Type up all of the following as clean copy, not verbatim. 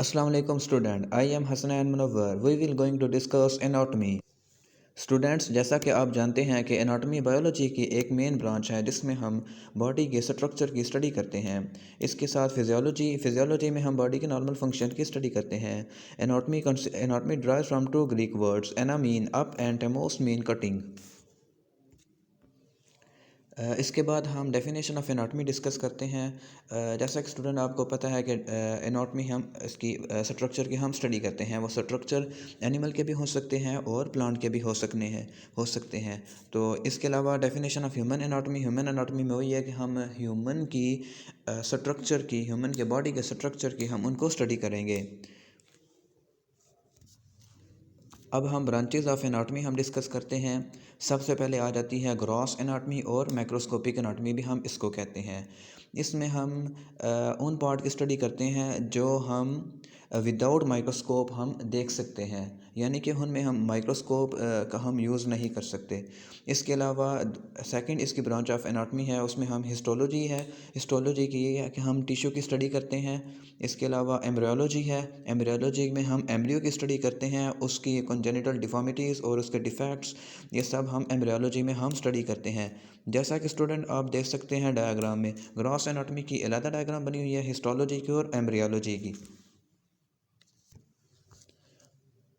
Assalamu alaikum student. I am Hassanan Munawwar. We will going to discuss anatomy. Students, जैसा कि आप जानते हैं कि एनाटॉमी बायोलॉजी की एक मेन ब्रांच है जिसमें हम बॉडी के स्ट्रक्चर की स्टडी करते हैं। इसके साथ फिजियोलॉजी में हम बॉडी के नॉर्मल फंक्शन की स्टडी करते हैं। Anatomy derives from two Greek words ana mean up and tomos mean cutting. इसके बाद हम डेफिनेशन ऑफ एनाटॉमी डिस्कस करते हैं। जैसा कि स्टूडेंट आपको पता है कि एनाटॉमी हम इसकी स्ट्रक्चर की हम स्टडी करते हैं। वो स्ट्रक्चर एनिमल के भी हो सकते हैं और प्लांट के भी हो सकते हैं। तो इसके अलावा डेफिनेशन ऑफ ह्यूमन एनाटॉमी में वही है कि हम ह्यूमन की स्ट्रक्चर की ह्यूमन के बॉडी के स्ट्रक्चर की हम उनको स्टडी करेंगे। अब हम ब्रांचेस ऑफ एनाटॉमी हम डिस्कस करते हैं। सबसे पहले आ जाती है ग्रॉस एनाटॉमी और मैक्रोस्कोपिक एनाटॉमी भी हम इसको कहते हैं। इसमें हम उन पार्ट की स्टडी करते हैं जो हम विदाउट माइक्रोस्कोप हम देख सकते हैं, यानी कि उनमें हम माइक्रोस्कोप का हम यूज़ नहीं कर सकते। इसके अलावा सेकंड इसकी ब्रांच ऑफ एनाटॉमी है, उसमें हम हिस्टोलॉजी है। हिस्टोलॉजी की ये है कि हम टिश्यू की स्टडी करते हैं। इसके अलावा एम्ब्रियोलॉजी है। एम्ब्रियोलॉजी में हम एम्ब्रियो की स्टडी करते हैं, उसकी कंजेनिटल डिफॉर्मिटीज़ और उसके डिफेक्ट्स, ये सब हम एम्ब्रियोलॉजी में हम स्टडी करते हैं। जैसा कि स्टूडेंट आप देख सकते हैं डायग्राम में ग्रॉस एनाटॉमी की अलग डायग्राम बनी हुई है, हिस्टोलॉजी की और एम्ब्रियोलॉजी की।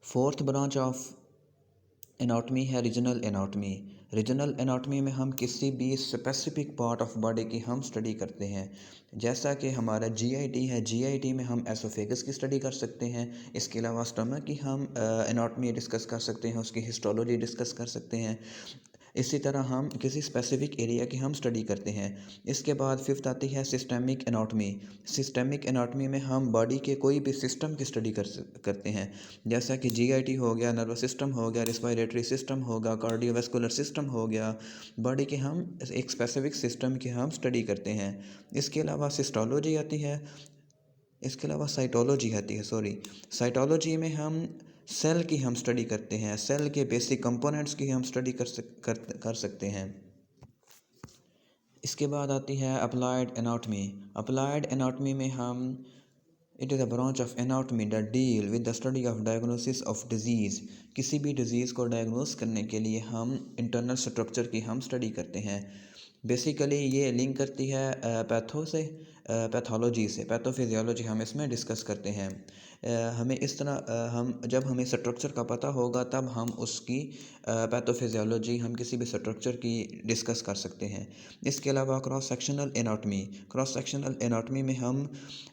फोर्थ ब्रांच ऑफ एनाटॉमी है रीजनल एनाटॉमी। रीजनल एनाटॉमी में हम किसी भी स्पेसिफिक पार्ट ऑफ बॉडी की हम स्टडी करते हैं। जैसा कि हमारा जीआईटी है, जीआईटी में हम एसोफेगस की स्टडी कर सकते हैं। इसके अलावा स्टमक की हम एनाटॉमी डिस्कस कर सकते हैं, उसकी हिस्टोलॉजी डिस्कस कर सकते हैं। इसी तरह हम किसी स्पेसिफिक एरिया की हम स्टडी करते हैं। इसके बाद फिफ्थ आती है सिस्टेमिक एनाटॉमी। सिस्टेमिक एनाटॉमी में हम बॉडी के कोई भी सिस्टम की स्टडी करते हैं। जैसा कि जीआईटी हो गया, नर्वस सिस्टम हो गया, रिस्पायरेटरी सिस्टम होगा, कार्डियोवैस्कुलर सिस्टम हो गया। बॉडी के हम एक स्पेसिफिक सिस्टम की हम स्टडी करते हैं। इसके अलावा सिस्टोलॉजी आती है। इसके अलावा साइटोलॉजी आती है, साइटोलॉजी में हम सेल की हम स्टडी करते हैं। सेल के बेसिक कंपोनेंट्स की हम स्टडी कर सकते हैं। इसके बाद आती है अप्लाइड एनाटॉमी। अप्लाइड एनाटॉमी में हम it is a branch of anatomy that deal with the study of diagnosis of disease. किसी भी डिज़ीज़ को डायग्नोस करने के लिए हम इंटरनल स्ट्रक्चर की हम स्टडी करते हैं। बेसिकली ये लिंक करती है पैथोलॉजी से, पैथोफिजियोलॉजी हम इसमें डिस्कस करते हैं। हमें इस तरह हम जब हमें स्ट्रक्चर का पता होगा तब हम उसकी पैथोफिजियोलॉजी हम किसी भी स्ट्रक्चर की डिस्कस कर सकते हैं। इसके अलावा क्रॉस सेक्शनल एनाटॉमी में हम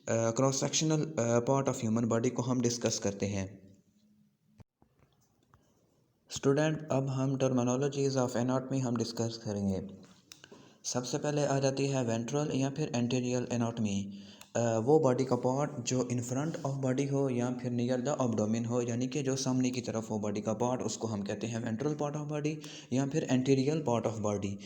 cross sectional part of human body को हम डिस्कस करते हैं। स्टूडेंट, अब हम टर्मिनोलॉजीज़ ऑफ एनाटॉमी हम डिस्कस करेंगे। सबसे पहले आ जाती है वेंट्रल या फिर एंटीरियर एनाटॉमी। वो बॉडी का पार्ट जो इन फ्रंट ऑफ बॉडी हो या फिर नियर द एब्डोमेन हो, यानी कि जो सामने की तरफ हो बॉडी का पार्ट, उसको हम कहते हैं वेंट्रल पार्ट ऑफ बॉडी या फिर एंटीरियर पार्ट ऑफ बॉडी।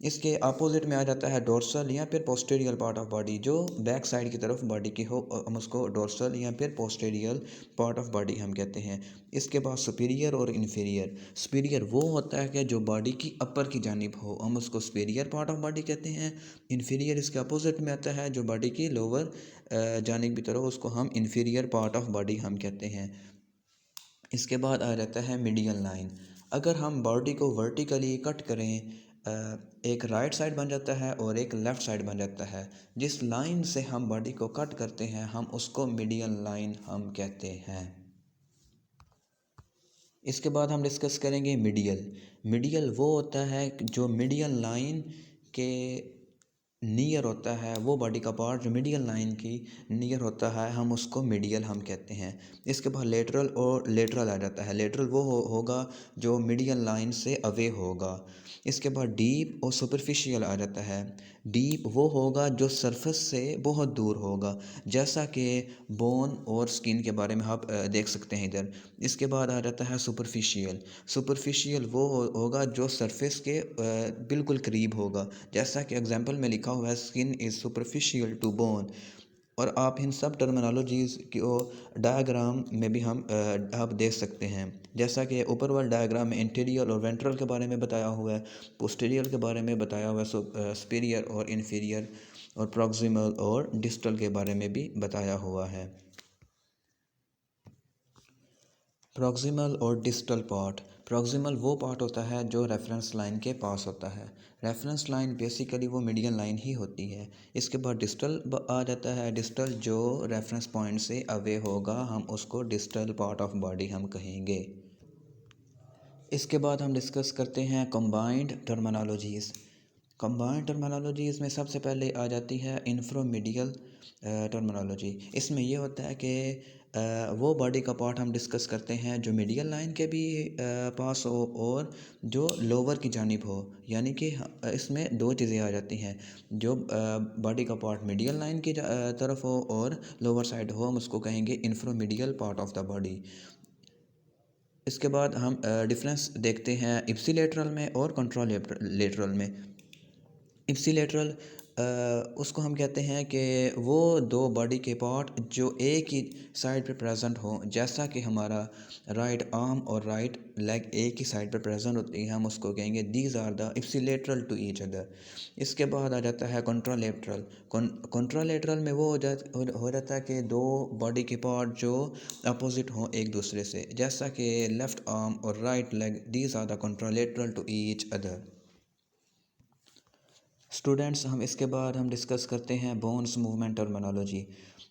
इसके अपोजिट में आ जाता है डोर्सल या फिर पोस्टीरियर पार्ट ऑफ बॉडी, जो बैक साइड की तरफ बॉडी की हो, हम उसको डोर्सल या फिर पोस्टीरियर पार्ट ऑफ बॉडी हम कहते हैं। इसके बाद सुपीरियर और इन्फीरियर। सुपीरियर वो होता है कि जो बॉडी की अपर की जानिब हो, हम उसको सुपीरियर पार्ट ऑफ बॉडी कहते हैं। इन्फीरियर इसके अपोजिट में आता है, जो बॉडी की लोअर जानिब की तरफ, उसको हम इन्फीरियर पार्ट ऑफ बॉडी हम कहते हैं। इसके बाद आ जाता है मीडियल लाइन। अगर हम बॉडी को वर्टिकली कट करें, एक राइट साइड बन जाता है और एक लेफ़्ट साइड बन जाता है। जिस लाइन से हम बॉडी को कट करते हैं हम उसको मीडियल लाइन हम कहते हैं। इसके बाद हम डिस्कस करेंगे मीडियल वो होता है जो मीडियल लाइन के नियर होता है, वो बॉडी का पार्ट जो मीडियल लाइन की नियर होता है हम उसको मीडियल हम कहते हैं। इसके बाद लेटरल आ जाता है। लेटरल वो होगा जो मीडियल लाइन से अवे होगा। इसके बाद डीप और सुपरफिशियल आ जाता है। डीप वो होगा जो सरफेस से बहुत दूर होगा, जैसा कि बोन और स्किन के बारे में आप देख सकते हैं इधर। इसके बाद आ जाता है सुपरफिशियल वो होगा जो सरफेस के बिल्कुल करीब होगा, जैसा कि एग्जांपल में लिखा हुआ है skin is superficial to bone. और आप इन सब टर्मिनोलॉजीज़ को डायग्राम में भी हम आप देख सकते हैं। जैसा कि ऊपर वाले डायग्राम में इंटीरियर और वेंट्रल के बारे में बताया हुआ है, पोस्टीरियर के बारे में बताया हुआ है, सुपीरियर और इन्फीरियर और प्रॉक्सिमल और डिस्टल के बारे में भी बताया हुआ है। प्रॉक्सिमल और डिस्टल पार्ट। प्रॉक्सिमल वो पार्ट होता है जो रेफरेंस लाइन के पास होता है। रेफरेंस लाइन बेसिकली वो मीडियन लाइन ही होती है। इसके बाद डिस्टल आ जाता है। डिस्टल जो रेफरेंस पॉइंट से अवे होगा हम उसको डिस्टल पार्ट ऑफ बॉडी हम कहेंगे। इसके बाद हम डिस्कस करते हैं कंबाइंड टर्मिनोलॉजीज़। कंबाइंड टर्मिनोलॉजीज़ में सबसे पहले आ जाती है इंफ्रामीडियल टर्मिनोलॉजी। इसमें ये होता है कि वो बॉडी का पार्ट हम डिस्कस करते हैं जो मीडियल लाइन के भी पास हो और जो लोअर की जानिब हो। यानी कि इसमें दो चीज़ें आ जाती हैं, जो बॉडी का पार्ट मीडियल लाइन की तरफ हो और लोअर साइड हो, हम उसको कहेंगे इंफ्रामीडियल पार्ट ऑफ द बॉडी। इसके बाद हम डिफरेंस देखते हैं इप्सिलेटरल में और कंट्रोलेटरल में। इप्सिलेटरल उसको हम कहते हैं कि वो दो बॉडी के पार्ट जो एक ही साइड पे प्रेजेंट हों, जैसा कि हमारा राइट आर्म और राइट लेग एक ही साइड पे प्रेजेंट होती है, हम उसको कहेंगे these are the ipsilateral to each other. इसके बाद आ जाता है कंट्रोलेटरल। कंट्रोलेटरल में वो हो जाता है कि दो बॉडी के पार्ट जो अपोजिट हों एक दूसरे से, जैसा कि लेफ़्ट आर्म और right leg, these are the contralateral to each other. Students, हम इसके बाद हम डिस्कस करते हैं बोन्स मूवमेंट टर्मिनोलॉजी।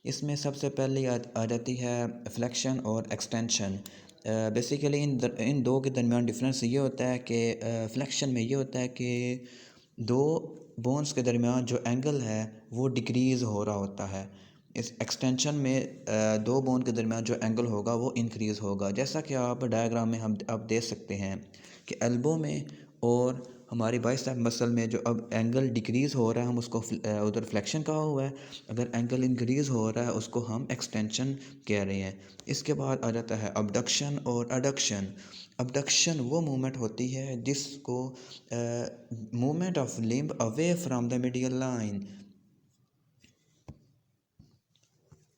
इसमें सबसे पहले आ जाती है फ्लेक्शन और एक्सटेंशन। बेसिकली इन दो के दरमियान डिफरेंस ये होता है कि फ्लेक्शन में ये होता है कि दो बोन्स के दरमियान जो एंगल है वो डिक्रीज़ हो रहा होता है। इस एक्सटेंशन में दो बोन के दरमियान जो एंगल होगा वो इंक्रीज़ होगा। जैसा कि आप डायग्राम में हम आप देख सकते हैं कि एल्बो में और हमारी बाइसेप मसल में जो अब एंगल डिक्रीज़ हो रहा है हम उसको उधर फ्लेक्शन कहा हुआ है। अगर एंगल इंक्रीज़ हो रहा है उसको हम एक्सटेंशन कह रहे हैं। इसके बाद आ जाता है अबडक्शन और अडक्शन। अबडक्शन वो मूवमेंट होती है जिसको movement of limb away from the medial line.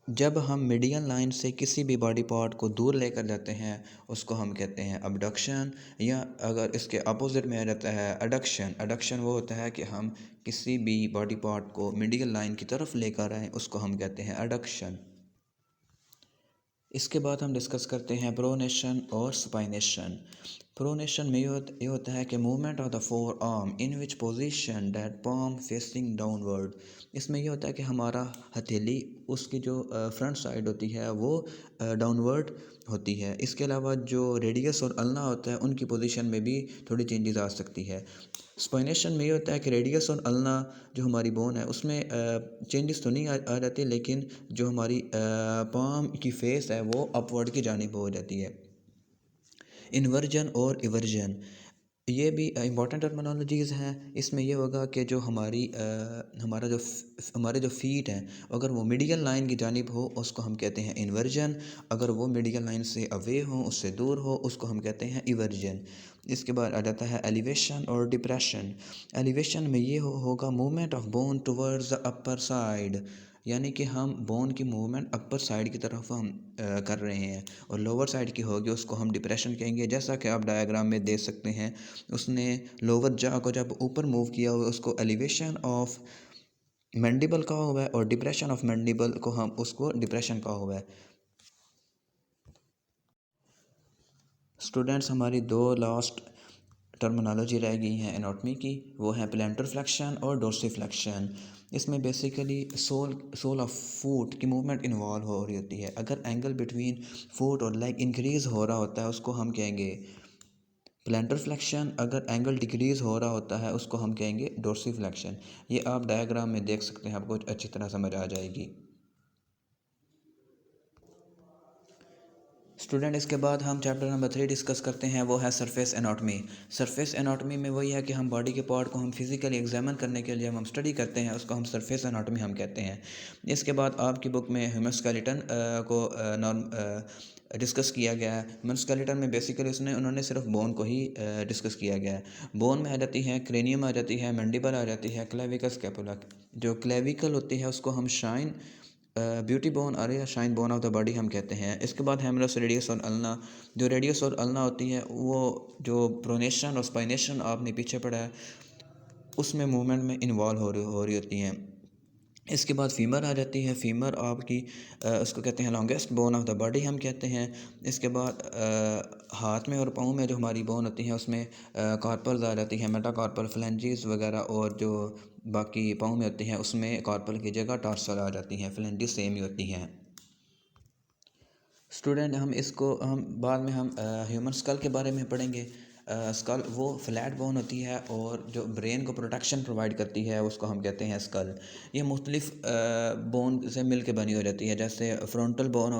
जब हम मीडियन लाइन से किसी भी बॉडी पार्ट को दूर लेकर जाते हैं उसको हम कहते हैं अबडक्शन। या अगर इसके अपोजिट में आ जाता है अडक्शन। अडक्शन वो होता है कि हम किसी भी बॉडी पार्ट को मीडियन लाइन की तरफ लेकर आएँ, उसको हम कहते हैं अडक्शन। इसके बाद हम डिस्कस करते हैं प्रोनेशन और स्पाइनेशन। प्रोनेशन में ये होता है कि movement of the four arm in which position that palm facing downward. इसमें ये होता है कि हमारा हथेली उसकी जो फ्रंट साइड होती है वो डाउनवर्ड होती है। इसके अलावा जो रेडियस और अल्ना होता है उनकी पोजीशन में भी थोड़ी चेंजेस आ सकती है। स्पाइनेशन में ये होता है कि रेडियस और अल्ना जो हमारी बोन है उसमें चेंजेस तो नहीं आ जाती, लेकिन जो हमारी पाम की फेस है वो अपवर्ड की जानिब हो जाती है। इन्वर्जन और इवर्जन ये भी इंपॉर्टेंट टर्मिनोलॉजीज़ हैं। इसमें ये होगा कि जो हमारे जो फीट हैं अगर वो मीडियल लाइन की जानिब हो उसको हम कहते हैं इन्वर्जन। अगर वो मीडियल लाइन से अवे हो, उससे दूर हो, उसको हम कहते हैं इवर्जन। इसके बाद आ जाता है एलिवेशन और डिप्रेशन। एलिवेशन में ये होगा movement of bone towards the upper side. यानी कि हम बोन की मूवमेंट अपर साइड की तरफ हम कर रहे हैं, और लोअर साइड की होगी उसको हम डिप्रेशन कहेंगे। जैसा कि आप डायग्राम में देख सकते हैं, उसने लोअर जॉ को जब ऊपर मूव किया हुआ उसको एलिवेशन ऑफ मैंडिबल कहा हुआ है, और डिप्रेशन ऑफ मैंडिबल को हम उसको डिप्रेशन कहा हुआ है। स्टूडेंट्स, हमारी दो लास्ट टर्मिनोलॉजी रह गई हैं एनाटॉमी की, वो है प्लैंटर फ्लेक्शन और डोर्सिफ्लेक्शन। इसमें बेसिकली सोल ऑफ फुट की मूवमेंट इन्वॉल्व हो रही होती है। अगर एंगल बिटवीन फुट और लेग इंक्रीज़ हो रहा होता है उसको हम कहेंगे प्लैंटर फ्लेक्शन। अगर एंगल डिक्रीज़ हो रहा होता है उसको हम कहेंगे डोर्सिफ्लेक्शन। ये आप डायग्राम में देख सकते हैं, आपको अच्छी तरह समझ आ जाएगी। स्टूडेंट, इसके बाद हम चैप्टर नंबर 3 डिस्कस करते हैं, वो है सरफेस एनाटॉमी। सरफेस एनाटॉमी में वही है कि हम बॉडी के पार्ट को हम फिज़िकली एग्जामिन करने के लिए हम स्टडी करते हैं, उसको हम सरफेस एनाटॉमी हम कहते हैं। इसके बाद आपकी बुक में ह्यूमन स्केलेटन को डिस्कस किया गया है। ह्यूमन स्केलेटन में बेसिकली उन्होंने सिर्फ बोन को ही डिस्कस किया गया है। बोन में आ जाती है क्रेनियम, आ जाती है मैंडिबल, आ जाती है क्लेविकल, स्कैपुला। जो क्लेविकल होती है उसको हम शाइन ब्यूटी बोन और या shine bone of the body हम कहते हैं। इसके बाद हेमरस, रेडियस और अल्ना। जो रेडियस और अल्ना होती है वो जो प्रोनेशन और स्पाइनेशन आपने पीछे पढ़ा है उसमें मूवमेंट में इन्वॉल्व हो रही होती हैं। इसके बाद फीमर आ जाती है। फीमर आपकी उसको कहते हैं longest bone of the body हम कहते हैं। इसके बाद हाथ में और पाँव में जो हमारी बोन होती है उसमें कार्पल्स आ जाती हैं, मेटाकार्पल, फ्लेंजिस वगैरह, और जो बाकी पाँव में होती हैं उसमें कार्पल की जगह टार्सल आ जाती हैं, फ्लेंजिस सेम ही होती हैं। स्टूडेंट हम बाद में हम ह्यूमन स्कल के बारे में पढ़ेंगे। स्कल वो फ्लैट बोन होती है और जो ब्रेन को प्रोटेक्शन प्रोवाइड करती है उसको हम कहते हैं स्कल। ये मुख्तलिफ बोन से मिल के बनी हो जाती है, जैसे फ्रंटल बोन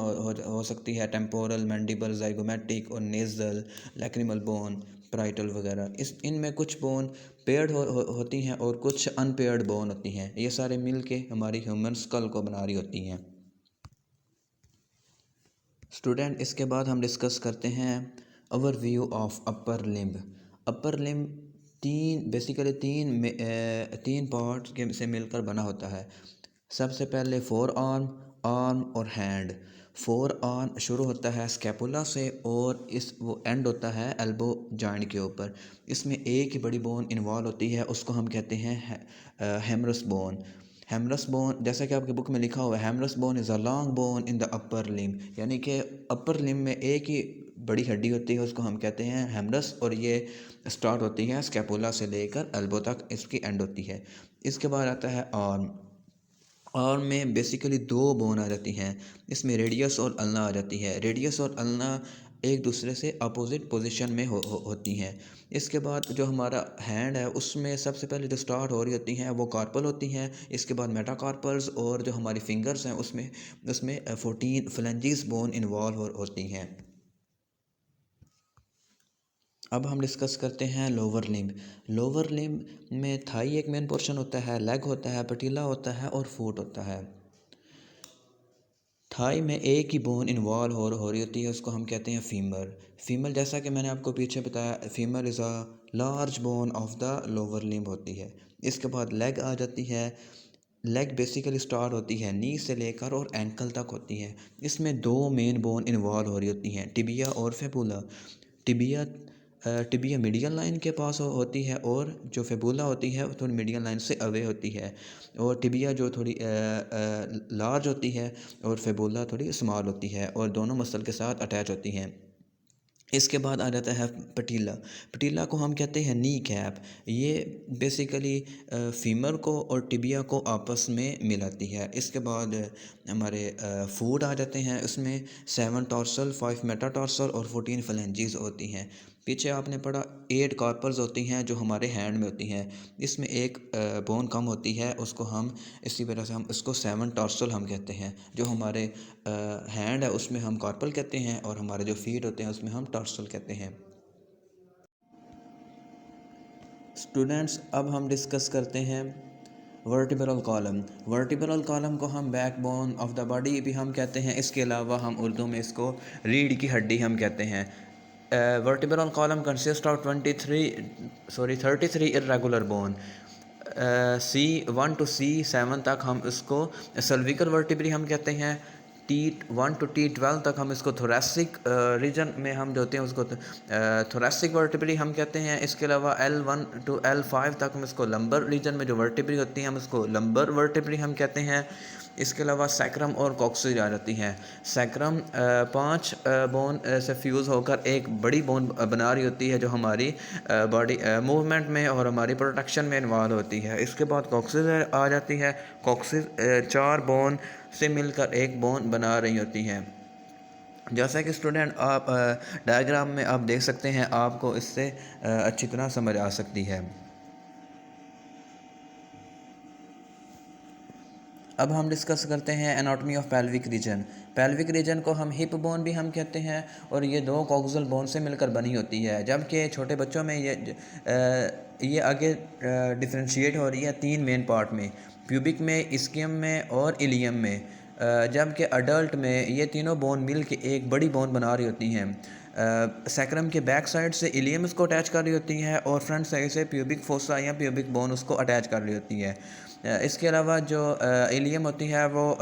हो सकती है, टेम्पोरल, मैंडिबल, जाइगोमेटिक और नेजल, लैक्रिमल बोन, पैराइटल वगैरह। इनमें कुछ बोन पेयर्ड होती हैं और कुछ अनपेयर्ड बोन होती हैं। ये सारे मिल के हमारी ह्यूमन स्कल को बना रही होती हैं। स्टूडेंट इसके बाद हम डिस्कस करते हैं overview of upper limb. Upper limb तीन पार्ट्स के से मिलकर बना होता है। सबसे पहले फोर आर्म, आर्म और हैंड। फोर आर्म शुरू होता है स्कैपुला से और वो एंड होता है एल्बो जॉइंट के ऊपर। इसमें एक ही बड़ी बोन इन्वॉल्व होती है, उसको हम कहते हैं हेमरस बोन। हेमरस बोन, जैसा कि आपकी बुक में लिखा हुआ है, humerus bone is a long bone in the upper limb, यानी कि अपर लिम्ब में एक ही बड़ी हड्डी होती है, उसको हम कहते हैं हेमरस, और ये स्टार्ट होती है स्कैपुला से लेकर एल्बो तक इसकी एंड होती है। इसके बाद आता है आर्म। आर्म में बेसिकली दो बोन आ जाती हैं, इसमें रेडियस और अल्ना आ जाती है। रेडियस और अल्ना एक दूसरे से अपोजिट पोजीशन में होती हैं। इसके बाद जो हमारा हैंड है उसमें सबसे पहले जो स्टार्ट हो रही होती हैं वो कार्पल होती हैं। इसके बाद मेटाकार्पल्स, और जो हमारी फिंगर्स हैं उसमें उसमें 14 फ्लेंजिस बोन इन्वॉल्व होती हैं। अब हम डिस्कस करते हैं लोअर लिम्ब। लोअर लिम्ब में थाई एक मेन पोर्शन होता है, लेग होता है, पटीला होता है और फुट होता है। थाई में एक ही बोन इन्वॉल्व हो रही होती है, उसको हम कहते हैं फीमर। फीमर, जैसा कि मैंने आपको पीछे बताया, femur is a large bone of the lower limb होती है। इसके बाद लेग आ जाती है। लेग बेसिकली स्टार्ट होती है नी से लेकर और एंकल तक होती है। इसमें दो मेन बोन इन्वॉल्व हो रही होती हैं, टिबिया और fabula. Tibia tibia medial line के पास होती है, और जो फेबुला होती है वो थोड़ी मीडियल लाइन से अवे होती है। और टिबिया जो थोड़ी लार्ज होती है और फेबुला थोड़ी स्मॉल होती है, और दोनों मसल के साथ अटैच होती हैं। इसके बाद आ जाता है पटीला। पटीला को हम कहते हैं नी कैप। ये बेसिकली फीमर को और टिबिया को आपस में मिलाती है। इसके बाद हमारे फूट आ जाते हैं, उसमें 7 टॉर्सल, 5 मेटाटॉर्सल और 14 फ्लेंजिस होती हैं। पीछे आपने पढ़ा 8 कार्पल्स होती हैं जो हमारे हैंड में होती हैं। इसमें एक बोन कम होती है, उसको हम इसी वजह से हम इसको 7 टॉर्सल हम कहते हैं। जो हमारे हैंड है उसमें हम कार्पल कहते हैं, और हमारे जो फीट होते हैं उसमें हम टॉर्सल कहते हैं। स्टूडेंट्स अब हम डिस्कस करते हैं वर्टिब्रल कॉलम। वर्टिब्रल कॉलम को हम बैकबोन ऑफ द बॉडी भी हम कहते हैं। इसके अलावा हम उर्दू में इसको रीढ़ की हड्डी हम कहते हैं। Vertebral column consist of 33 irregular bone. C1 to C7 तक हम इसको सर्विकल वर्टिब्री हम कहते हैं। T1 to T12 तक हम इसको थोरेसिक रीजन में हम जो होते हैं उसको थोरेसिक वर्टिब्री हम कहते हैं। इसके अलावा L1 to L5 तक हम इसको लंबर रीजन में जो वर्टिब्री होती हैं हम इसको लंबर वर्टिब्री हम कहते हैं। इसके अलावा सैक्रम और कॉक्सिस आ जाती हैं। सैक्रम 5 बोन से फ्यूज़ होकर एक बड़ी बोन बना रही होती है जो हमारी बॉडी मूवमेंट में और हमारी प्रोटेक्शन में इन्वॉल्व होती है। इसके बाद कॉक्सिस आ जाती है। कॉक्सिस 4 बोन से मिलकर एक बोन बना रही होती हैं। जैसा कि स्टूडेंट आप डायग्राम में आप देख सकते हैं, आपको इससे अच्छी तरह समझ आ सकती है। अब हम डिस्कस करते हैं anatomy of pelvic region. Pelvic region को हम हिप बोन भी हम कहते हैं, और ये दो कॉक्सल बोन से मिलकर बनी होती है। जबकि छोटे बच्चों में ये आगे डिफ्रेंशिएट हो रही है 3 मेन पार्ट में, प्यूबिक में, इस्कियम में और इलियम में। जबकि अडल्ट में ये तीनों बोन मिल के एक बड़ी बोन बना रही होती हैं। सैक्रम के बैक साइड से इलियम उसको अटैच कर रही होती है, और फ्रंट साइड से प्यूबिक फोसा या प्यूबिक बोन उसको अटैच कर रही होती है। इसके अलावा जो इलियम होती है वो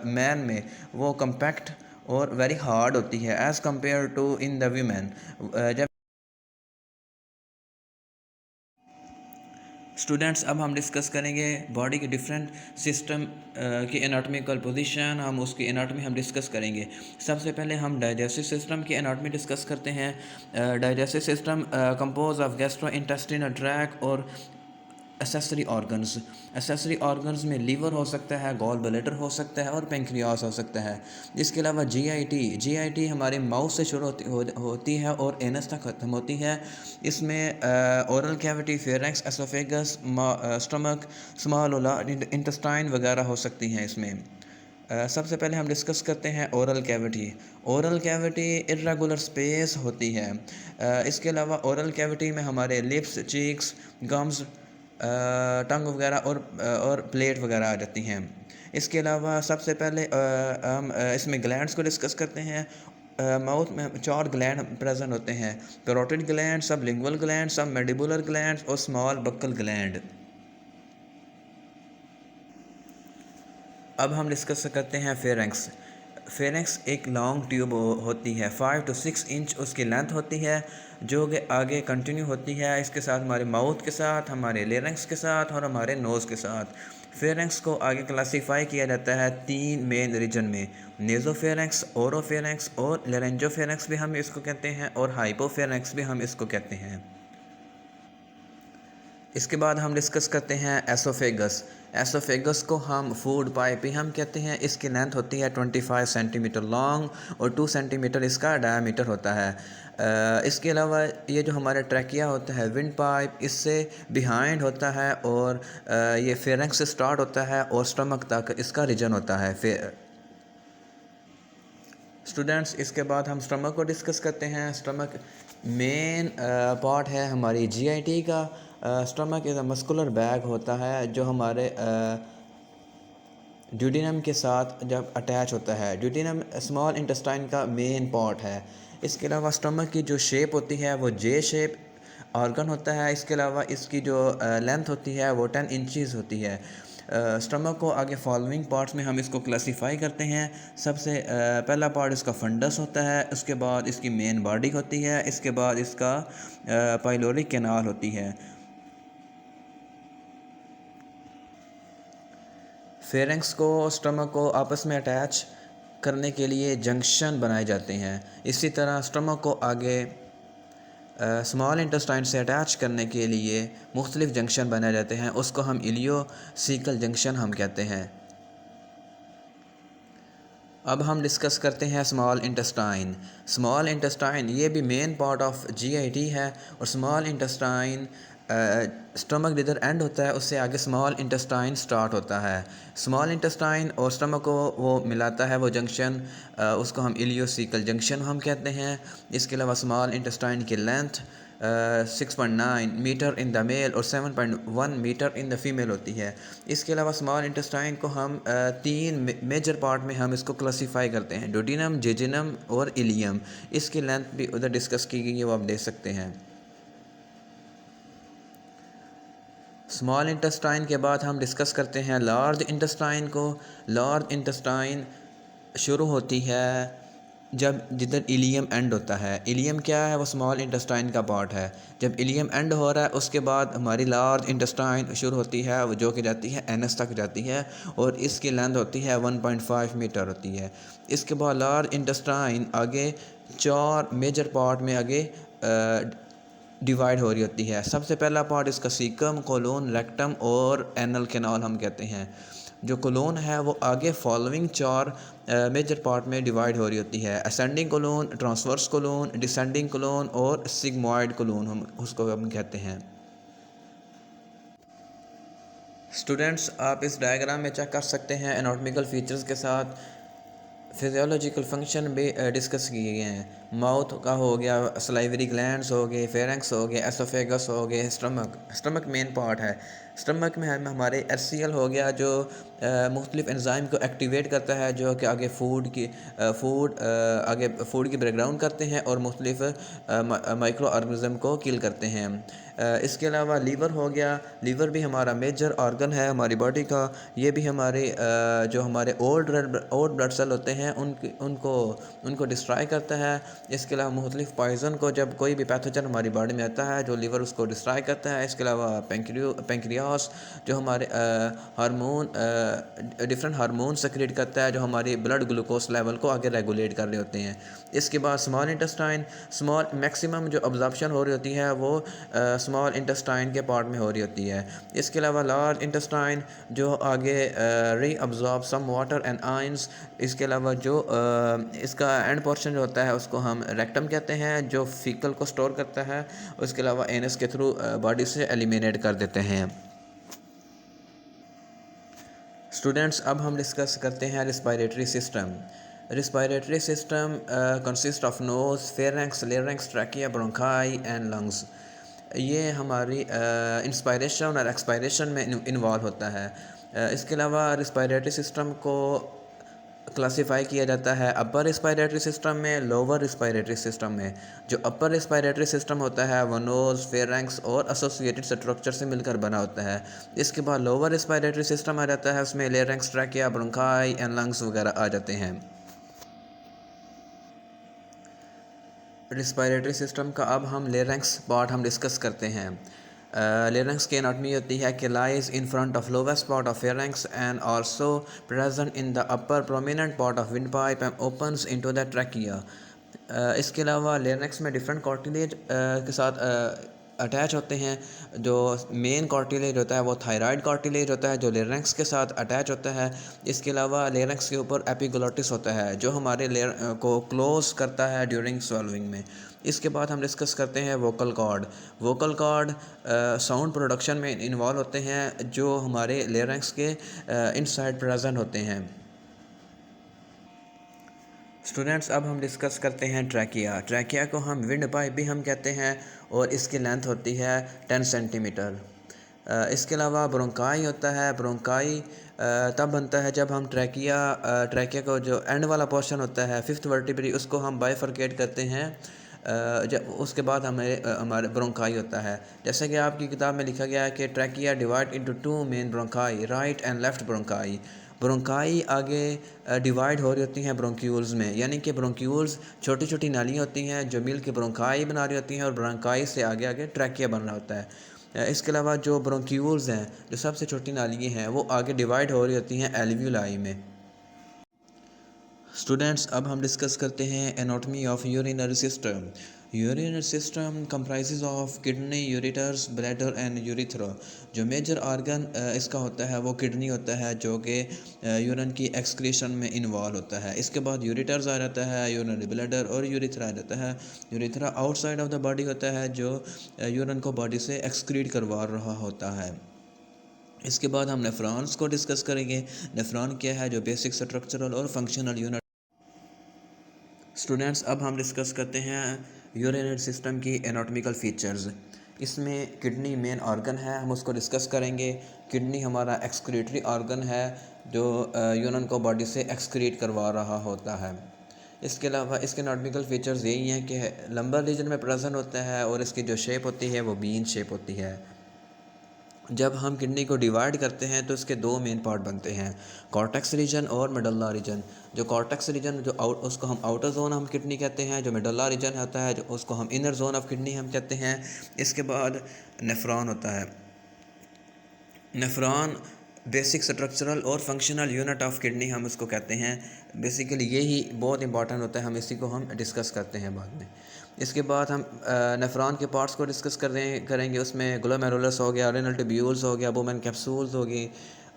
मैन में वो कम्पैक्ट और वेरी हार्ड होती है as compare to in the women. जब स्टूडेंट्स अब हम डिस्कस करेंगे बॉडी के डिफरेंट सिस्टम की एनाटॉमिकल पोजीशन, हम उसकी एनाटॉमी हम डिस्कस करेंगे। सबसे पहले हम डाइजेस्टिव सिस्टम की एनाटॉमी डिस्कस करते हैं। Digestive system compose of gastro intestinal tract और एसेसरी ऑर्गन्स में लीवर हो सकता है, गॉल ब्लैडर हो सकता है और पेंक्रियास हो सकता है। इसके अलावा जीआईटी हमारे माउथ से शुरू होती है और एनस तक ख़त्म होती है। इसमें oral cavity, pharynx, oesophagus, stomach, small और लार्ज इंटेस्टाइन वगैरह हो सकती हैं इसमें। सबसे पहले हम डिस्कस करते हैं ओरल कैविटी इर्रेगुलर स्पेस होती है। इसके अलावा ओरल कैविटी में हमारे लिप्स, चीक्स, गम्स, टंग वगैरह और प्लेट वगैरह आ जाती हैं। इसके अलावा सबसे पहले हम इसमें ग्लैंड्स को डिस्कस करते हैं। माउथ में 4 ग्लैंड प्रेजेंट होते हैं: कैरोटिड ग्लैंड, सबलिंगुअल ग्लैंड, सब मैंडिबुलर ग्लैंड और स्मॉल बक्कल ग्लैंड। अब हम डिस्कस करते हैं फेरेंक्स एक लॉन्ग ट्यूब होती है, 5 to 6 इंच उसकी लेंथ होती है, जो कि आगे कंटिन्यू होती है इसके साथ हमारे माउथ के साथ, हमारे लेरेंक्स के साथ और हमारे नोज़ के साथ। फेरेंक्स को आगे क्लासीफाई किया जाता है 3 मेन रीजन में: नेज़ोफेरेंक्स, ओरोफेरेंक्स और लेरेंजोफेरेंक्स भी हम इसको कहते हैं, और हाइपोफेरेंक्स भी हम इसको कहते हैं। इसके बाद हम डिस्कस करते हैं एसोफेगस को हम फूड पाइप भी हम कहते हैं। इसकी लेंथ होती है 25 सेंटीमीटर लॉन्ग और 2 सेंटीमीटर इसका डायमीटर होता है। इसके अलावा ये जो हमारा ट्रैकिया होता है, विंड पाइप, इससे बिहाइंड होता है और ये फेरेंक्स से स्टार्ट होता है और स्टमक तक इसका रीजन होता है। स्टूडेंट्स इसके बाद हम स्टमक को डिस्कस करते हैं। स्टमक मेन पार्ट है हमारी जीआईटी का। Stomach is a muscular bag होता है जो हमारे ड्यूडिनम के साथ जब अटैच होता है। ड्यूडिनम स्मॉल इंटेस्टाइन का मेन पार्ट है। इसके अलावा स्टमक की जो शेप होती है वो जे शेप ऑर्गन होता है। इसके अलावा इसकी जो लेंथ होती है वो 10 इंचज़ होती है। स्टमक को आगे फॉलोइंग पार्ट्स में हम इसको क्लासीफाई करते हैं। सबसे पहला पार्ट इसका फंडस होता है, उसके बाद इसकी मेन बॉडी होती है, इसके बाद इसका पाइलोरिक कैनाल होती है। फेरेंक्स को स्टमक को आपस में अटैच करने के लिए जंक्शन बनाए जाते हैं। इसी तरह स्टमक को आगे स्मॉल इंटेस्टाइन से अटैच करने के लिए मुख्तलिफ जंक्शन बनाए जाते हैं, उसको हम इलियोसिकल जंक्शन हम कहते हैं। अब हम डिस्कस करते हैं स्मॉल इंटेस्टाइन ये भी मेन पार्ट ऑफ जीआईटी है, और स्मॉल इंटेस्टाइन स्टमक जिधर एंड होता है उससे आगे स्मॉल इंटेस्टाइन स्टार्ट होता है। स्मॉल इंटेस्टाइन और स्टमक को वो मिलाता है वो जंक्शन, उसको हम इलियोसिकल जंक्शन हम कहते हैं। इसके अलावा स्मॉल इंटेस्टाइन की length 6.9 metre in the male और 7.1 मीटर इन द फीमेल होती है। इसके अलावा स्मॉल इंटेस्टाइन को हम 3 मेजर पार्ट में हम इसको क्लासीफाई करते हैं: डोडिनम, जेजिनम और इलियम। इसकी लेंथ भी उधर डिस्कस की गई है, वो आप देख सकते हैं। स्मॉल इंटेस्टाइन के बाद हम डिस्कस करते हैं लार्ज इंटेस्टाइन को। लार्ज इंटेस्टाइन शुरू होती है जब जिधर इलियम एंड होता है। इलियम क्या है? वो स्मॉल इंटेस्टाइन का पार्ट है। जब इलियम एंड हो रहा है उसके बाद हमारी लार्ज इंटेस्टाइन शुरू होती है, वो जो कि जाती है एनस तक जाती है, और इसकी लेंथ होती है 1.5 मीटर होती है। इसके बाद लार्ज इंटेस्टाइन आगे 4 मेजर पार्ट में आगे डिवाइड हो रही होती है। सबसे पहला पार्ट इसका सीकम, कोलोन, रेक्टम और एनल कैनाल हम कहते हैं। जो कोलोन है वो आगे फॉलोइंग 4 मेजर पार्ट में डिवाइड हो रही होती है: ascending colon, transverse colon, descending colon और सिग्मॉइड कोलोन हम उसको हम कहते हैं। स्टूडेंट्स आप इस डायग्राम में चेक कर सकते हैं एनाटॉमिकल फीचर्स के साथ फिजियोलॉजिकल फंक्शन भी डिस्कस किए गए हैं। माउथ का हो गया, सलाइवरी ग्लैंड्स हो गए, फेरेंक्स हो गए, एसोफेगस हो गए, स्टमक मेन पार्ट है। स्टमक में हमारे HCl हो गया जो मुख्तलिफ़ एंजाइम को एक्टिवेट करता है जो कि आगे फूड की ब्रेकडाउन करते हैं और मुख्तलिफ़ माइक्रो ऑर्गेनिज्म को किल करते हैं। इसके अलावा लीवर हो गया, लीवर भी हमारा मेजर ऑर्गन है हमारी बॉडी का। ये भी हमारे जो हमारे ओल्ड ब्लड सेल होते हैं उनको डिस्ट्रॉय करता है। इसके अलावा मुख्तलिफ़ पॉइज़न को जब कोई भी पैथोजन हमारी बॉडी में आता है जो लीवर उसको डिस्ट्रॉय करता है। इसके अलावा पेंक्रियास जो हमारे डिफरेंट हार्मोन सेक्रेट करता है जो हमारी ब्लड ग्लूकोज लेवल को आगे रेगुलेट कर रहे होते हैं। इसके बाद स्मॉल इंटेस्टाइन, स्मॉल मैक्सिमम जो अब्जॉर्प्शन हो रही होती है वो स्मॉल इंटेस्टाइन के पार्ट में हो रही होती है। इसके अलावा लार्ज इंटेस्टाइन जो आगे reabsorb some water and ions. इसके अलावा जो इसका एंड पोर्शन जो होता है उसको हम रेक्टम कहते हैं जो फीकल को स्टोर करता है। उसके अलावा एनस के थ्रू बॉडी से एलिमिनेट कर देते हैं। स्टूडेंट्स, अब हम डिस्कस करते हैं respiratory system. Respiratory system consist of nose, pharynx, larynx, trachea, bronchi and lungs. ये हमारी इंस्पायरेशन और एक्सपायरेशन में इन्वॉल्व होता है। इसके अलावा रिस्पायरेटरी सिस्टम को क्लासिफाई किया जाता है अपर रिस्पायरेटरी सिस्टम में, लोअर रिस्पायरेटरी सिस्टम में। जो अपर रिस्पायरेटरी सिस्टम होता है वो नोज़, फेरेंक्स और एसोसिएटेड स्ट्रक्चर से मिलकर बना होता है। इसके बाद लोअर रिस्पायरेटरी सिस्टम आ जाता है, उसमें larynx, trachea, bronchi and lungs वगैरह आ जाते हैं। रिस्पायरेटरी सिस्टम का अब हम लेरेंक्स पार्ट हम डिस्कस करते हैं। लेरेंक्स की एनाटमी होती है कि lies in front of lowest part of pharynx and also present in the upper prominent part of wind pipe and opens into the trachea. इसके अलावा लेरेंक्स में डिफरेंट कार्टिलेज के साथ अटैच होते हैं। जो मेन कार्टिलेज होता है वो थायराइड कार्टिलेज होता है जो लेरेंक्स के साथ अटैच होता है। इसके अलावा लेरेंक्स के ऊपर एपिग्लोटिस होता है जो हमारे को क्लोज करता है ड्यूरिंग स्वॉलोइंग में। इसके बाद हम डिस्कस करते हैं vocal cord. Vocal cord sound production में इन्वॉल्व होते हैं जो हमारे लेरेंक्स के इनसाइड प्रेजेंट होते हैं। स्टूडेंट्स, अब हम डिस्कस करते हैं ट्रैकिया। ट्रैकिया को हम विंड पाइप भी हम कहते हैं और इसकी लेंथ होती है 10 सेंटीमीटर। इसके अलावा ब्रोंकाई होता है। ब्रोंकाई तब बनता है जब हम ट्रैकिया को जो एंड वाला पोर्शन होता है फिफ्थ वर्टिब्री उसको हम बाइफरकेट करते हैं। जब उसके बाद हमारे ब्रोंकाई होता है। जैसे कि आपकी किताब में लिखा गया है कि trachea divide into two main bronchi, right and left bronchi. Bronchi आगे डिवाइड हो रही होती हैं ब्रोंक्यूल्स में, यानी कि ब्रोंक्यूल्स छोटी छोटी नालियाँ होती हैं जो मिल के ब्रोंकाई बना रही होती हैं और ब्रोंकाई से आगे आगे ट्रैकिया बन रहा होता है। इसके अलावा जो ब्रोंक्यूल्स हैं जो सबसे छोटी नालियाँ हैं वो आगे डिवाइड हो रही होती हैं एल्वियोलाई में। स्टूडेंट्स, अब हम डिस्कस करते हैं anatomy of urinary system. Urinary system comprises of kidney, ureters, bladder and urethra. जो मेजर ऑर्गन इसका होता है वो किडनी होता है जो कि यूरिन की एक्सक्रीशन में इन्वॉल्व होता है। इसके बाद यूरेटर्स आ जाता है, यूरिनरी ब्लैडर और यूरिथ्रा आ जाता है। Urethra outside of the body होता है जो यूरिन को बॉडी से एक्सक्रीट करवा रहा होता है। इसके बाद हम नेफ्रॉन्स को डिस्कस करेंगे। नेफ्रॉन क्या है, जो बेसिक स्ट्रक्चरल और फंक्शनल यूनिट। स्टूडेंट्स, अब हम डिस्कस करते हैं यूरिनरी सिस्टम की एनाटॉमिकल फ़ीचर्स। इसमें किडनी मेन ऑर्गन है, हम उसको डिस्कस करेंगे। किडनी हमारा एक्सक्रीटरी ऑर्गन है जो यूरिन को बॉडी से एक्सक्रीट करवा रहा होता है। इसके अलावा इसके एनाटॉमिकल फ़ीचर्स यही हैं कि लंबर रीजन में प्रेजेंट होता है और इसकी जो शेप होती है वो बीन शेप होती है। जब हम किडनी को डिवाइड करते हैं तो इसके दो मेन पार्ट बनते हैं, कॉर्टेक्स रीजन और मेडुल्ला रीजन। जो कॉर्टेक्स रीजन उसको हम आउटर जोन हम किडनी कहते हैं। जो मेडुल्ला रीजन होता है जो उसको हम इनर जोन ऑफ किडनी हम कहते हैं। इसके बाद नेफ्रॉन होता है। नेफ्रॉन बेसिक स्ट्रक्चरल और फंक्शनल यूनिट ऑफ किडनी हम इसको कहते हैं। बेसिकली यही बहुत इंपॉर्टेंट होता है, हम इसी को हम डिस्कस करते हैं बाद में। इसके बाद हम नेफ्रॉन के पार्ट्स को डिस्कस करेंगे। उसमें ग्लोमेरुलस हो गया, रेनल ट्यूब्यूल्स हो गया, बुमेन कैप्सूल्स हो गई,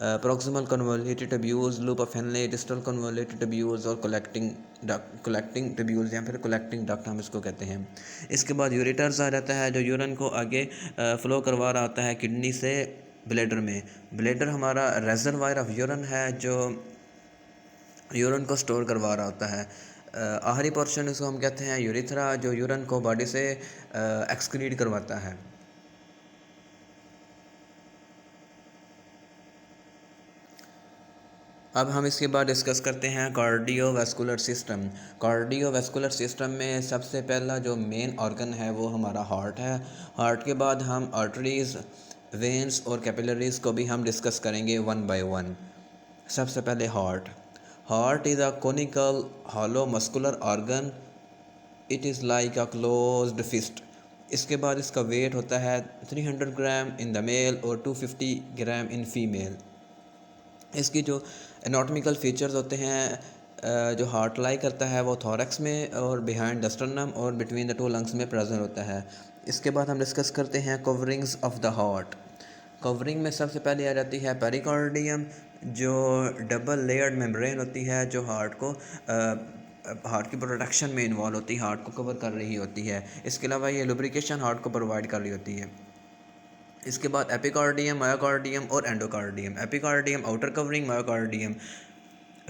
proximal convoluted tubules, loop of Henle, distal convoluted tubules और कलेक्टिंग ट्यूब्यूल्स या फिर कलेक्टिंग डक्ट हम इसको कहते हैं। इसके बाद यूरेटर्स आ जाता है जो यूरिन को आगे फ्लो करवा रहा होता है किडनी से ब्लैडर में। ब्लैडर हमारा रेजर्वायर ऑफ यूरिन है जो यूरिन को स्टोर करवा रहा होता है। आखिरी पोर्शन इसको हम कहते हैं यूरिथ्रा जो यूरिन को बॉडी से एक्सक्रीट करवाता है। अब हम इसके बाद डिस्कस करते हैं कार्डियोवैस्कुलर सिस्टम। कार्डियोवैस्कुलर सिस्टम में सबसे पहला जो मेन ऑर्गन है वो हमारा हार्ट है। हार्ट के बाद हम आर्टरीज़, वेन्स और कैपिलरीज़ को भी हम डिस्कस करेंगे वन बाय वन। सबसे पहले heart. Heart is a conical hollow muscular organ. It is like a closed fist. इसके बाद इसका वेट होता है 300 ग्राम इन द मेल और 250 ग्राम इन फीमेल। इसकी जो एनाटॉमिकल फीचर्स होते हैं, जो हार्ट लाई करता है वो थॉरैक्स में और बिहाइंड द स्टर्नम और बिटवीन द टू लंग्स में प्रेजेंट होता है। इसके बाद हम डिस्कस करते हैं coverings of the heart. Covering में सबसे पहले आ जाती है पेरिकार्डियम, जो डबल लेयर्ड मेम्ब्रेन होती है, जो हार्ट की प्रोटेक्शन में इन्वॉल्व होती है, हार्ट को कवर कर रही होती है। इसके अलावा ये लुब्रिकेशन हार्ट को प्रोवाइड कर रही होती है। इसके बाद एपिकार्डियम, मायोकार्डियम और endocardium. Epicardium outer covering, myocardium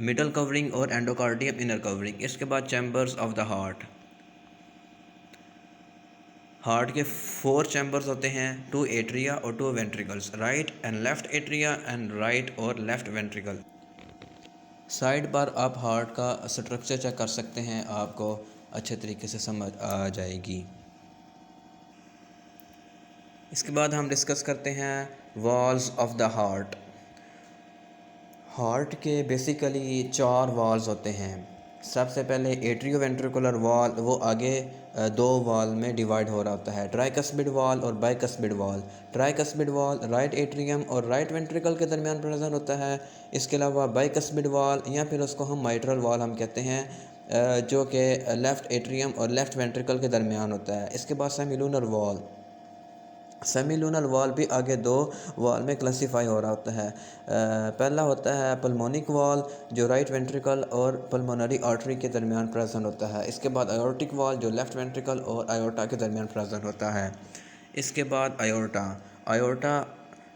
middle covering और एंडोकार्डियम इनर कवरिंग। इसके बाद chambers of the heart. Heart के 4 चैम्बर्स होते हैं, 2 एट्रिया और 2 ventricles, right and left atria and right और लेफ्ट वेंट्रिकल। साइड पर आप हार्ट का स्ट्रक्चर चेक कर सकते हैं, आपको अच्छे तरीके से समझ आ जाएगी। इसके बाद हम डिस्कस करते हैं walls of the heart. Heart के बेसिकली 4 वॉल्स होते हैं। सबसे पहले एट्रियोवेंट्रिकुलर वॉल, वो आगे 2 वॉल में डिवाइड हो रहा होता है, ट्राइकस्पिड वॉल और bicuspid valve. Tricuspid wall right atrium और राइट वेंट्रिकल के दरमियान प्रेजेंट होता है। इसके अलावा बाइकस्पिड वॉल या फिर उसको हम माइट्रल वॉल हम कहते हैं, जो कि लेफ़्ट एट्रियम और लेफ़्ट वेंट्रिकल के दरमियान होता है। इसके बाद सेमिलूनर वॉल। सेमिलूनल वॉल भी आगे 2 वॉल में क्लासीफाई हो रहा होता है। पहला होता है पल्मोनिक वॉल, जो राइट वेंट्रिकल और पल्मोनरी आर्टरी के दरमियान प्रेजेंट होता है। इसके बाद आयोर्टिक वॉल, जो लेफ्ट वेंट्रिकल और आयोर्टा के दरमियान प्रेजेंट होता है। इसके बाद आयोर्टा। आयोर्टा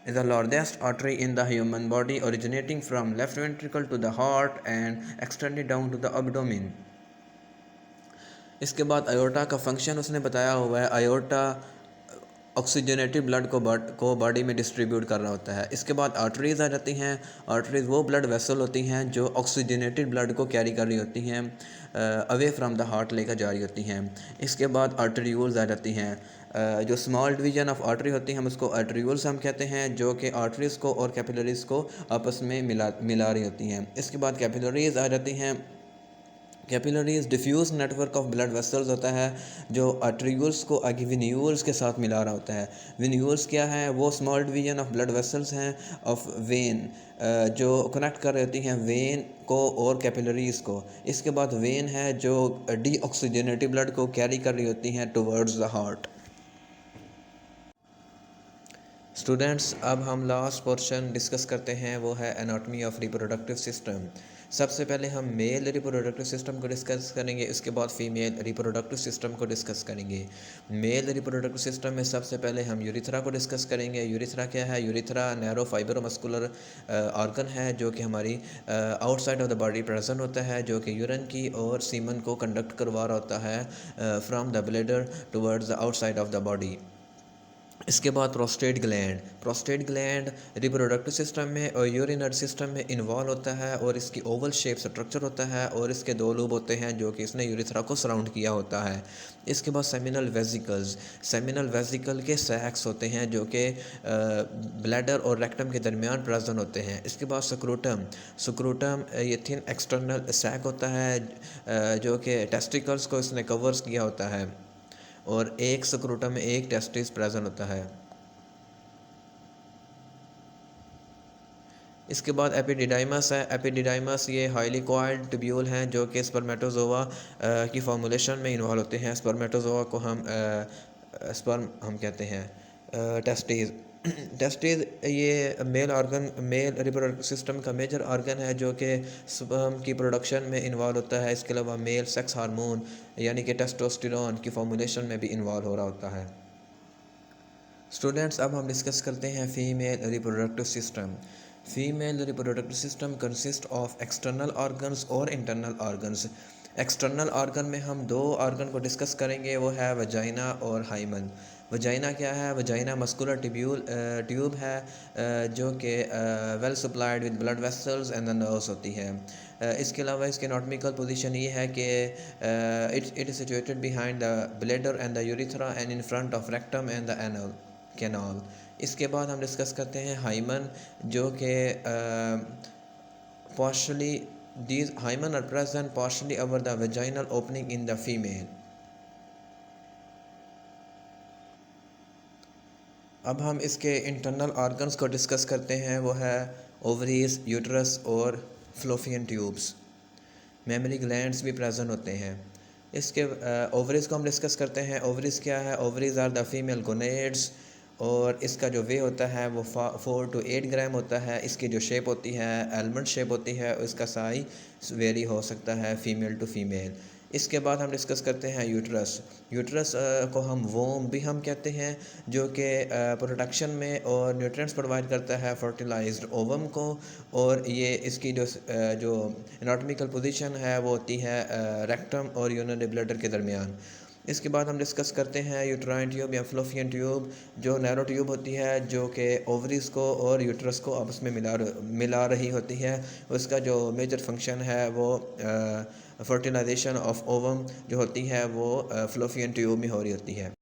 is the largest artery in the human body, originating from left ventricle to the heart and extended down to the abdomen. इसके बाद आयोर्टा का फंक्शन उसने बताया हुआ है। आयोर्टा ऑक्सीजनेटेड ब्लड को बॉडी में डिस्ट्रीब्यूट कर रहा होता है। इसके बाद आर्टरीज़ आ जाती हैं। आर्टरीज़ वो ब्लड वेसल होती हैं जो ऑक्सीजनेटेड ब्लड को कैरी कर रही होती हैं, अवे फ्रॉम द हार्ट लेकर जा रही होती हैं। इसके बाद आर्टरीयूल्स आ जाती हैं। जो स्मॉल डिवीजन ऑफ आर्टरी होती हैं हम उसको आर्टरीयूल्स हम कहते हैं, जो कि आर्टरीज़ को और कैपिलरीज़ को आपस में मिला रही होती हैं। इसके बाद कैपिलरीज़ आ जाती हैं। Capillaries diffuse network of blood vessels होता है, जो आर्टरीयूल्स को आगे विन्यूल्स के साथ मिला रहा होता है। विन्यूल्स क्या है? वो small division of blood vessels हैं ऑफ वेन, जो कनेक्ट कर रही होती हैं वेन को और कैपिलरीज को। इसके बाद वेन है जो डीऑक्सीजनेटेड ब्लड को कैरी कर रही होती हैं टुवर्ड्स द हार्ट। स्टूडेंट्स, अब हम लास्ट पोर्शन डिस्कस करते हैं, वो है एनाटॉमी ऑफ रिप्रोडक्टिव सिस्टम। सबसे पहले हम मेल रिप्रोडक्टिव सिस्टम को डिस्कस करेंगे, इसके बाद फीमेल रिप्रोडक्टिव सिस्टम को डिस्कस करेंगे। मेल रिप्रोडक्टिव सिस्टम में सबसे पहले हम यूरिथ्रा को डिस्कस करेंगे। यूरिथ्रा क्या है? यूरिथ्रा नैरो फाइब्रोमस्कुलर ऑर्गन है, जो कि हमारी outside of the body present होता है, जो कि यूरिन की और सीमन को कंडक्ट करवा रहा होता है from the bladder towards the outside of the body. इसके बाद प्रोस्टेट ग्लैंड रिप्रोडक्टिव सिस्टम में और यूरिनरी सिस्टम में इन्वॉल्व होता है, और इसकी ओवल शेप स्ट्रक्चर होता है, और इसके 2 लूब होते हैं जो कि इसने यूरिथ्रा को सराउंड किया होता है। इसके बाद सेमिनल वेसिकल के सैक्स होते हैं, जो कि ब्लैडर और रेक्टम के दरमियान प्रेजेंट होते हैं। इसके बाद स्क्रूटम ये थिन एक्सटर्नल सैक होता है, जो कि टेस्टिकल्स को इसने कवर्स किया होता है, और एक स्क्रूटम में एक टेस्टिस प्रेजेंट होता है। इसके बाद एपिडिडाइमस है। एपिडिडाइमस ये हाईली कॉइल्ड ट्यूब्यूल हैं, जो कि स्पर्मेटोजोआ की फॉर्मुलेशन में इन्वॉल्व होते हैं। स्पर्मेटोजोआ को हम स्पर्म हम कहते हैं। टेस्टिस ये मेल रिप्रोडक्टिव सिस्टम का मेजर ऑर्गन है, जो कि स्पर्म की प्रोडक्शन में इन्वॉल्व होता है। इसके अलावा मेल सेक्स हार्मोन यानी कि टेस्टोस्टेरोन की फॉर्मुलेशन में भी इन्वॉल्व हो रहा होता है। स्टूडेंट्स, अब हम डिस्कस करते हैं female reproductive system. Female reproductive system consist of external organs और इंटरनल ऑर्गन्स। एक्सटर्नल ऑर्गन में हम 2 ऑर्गन को डिस्कस करेंगे, वो है वजाइना और हाइमन। वजाइना क्या है? वजाइना मस्कुलर ट्यूब है जो कि well supplied with blood vessels and the nerves होती है। इसके अलावा इसकी एनाटॉमिकल पोजीशन ये है कि it is situated behind the bladder and the urethra and in front of rectum and the anal canal. इसके बाद हम डिस्कस करते हैं हाइमन, जो कि partially these hymen are present partially over the vaginal opening in the female. अब हम इसके इंटरनल ऑर्गन्स को डिस्कस करते हैं, वो है ओवरीज, यूट्रस और फ्लोफियन ट्यूब्स। मेमरी ग्लैंड्स भी प्रेजेंट होते हैं। इसके ओवरीज को हम डिस्कस करते हैं। ओवरीज क्या है? Ovaries are the female gonads और इसका जो वे होता है वो 4 to 8 ग्राम होता है। इसकी जो शेप होती है आलमंड शेप होती है, इसका साइज वेरी हो सकता है फीमेल टू फीमेल। इसके बाद हम डिस्कस करते हैं यूट्रस। यूट्रस को हम वोम भी हम कहते हैं, जो कि प्रोडक्शन में और न्यूट्रिएंट्स प्रोवाइड करता है फर्टिलाइज्ड ओवम को। और ये इसकी जो एनाटॉमिकल पोजीशन है वो होती है रेक्टम और यूरिनरी ब्लैडर के दरमियान। इसके बाद हम डिस्कस करते हैं यूट्राइन ट्यूब या फ्लोफियन ट्यूब, जो नैरो ट्यूब होती है, जो कि ओवरीज को और यूट्रस को आपस में मिला रही होती है। उसका जो मेजर फंक्शन है वो फर्टिलाइजेशन ऑफ ओवम जो होती है वो फ्लोफियन ट्यूब में हो रही होती है।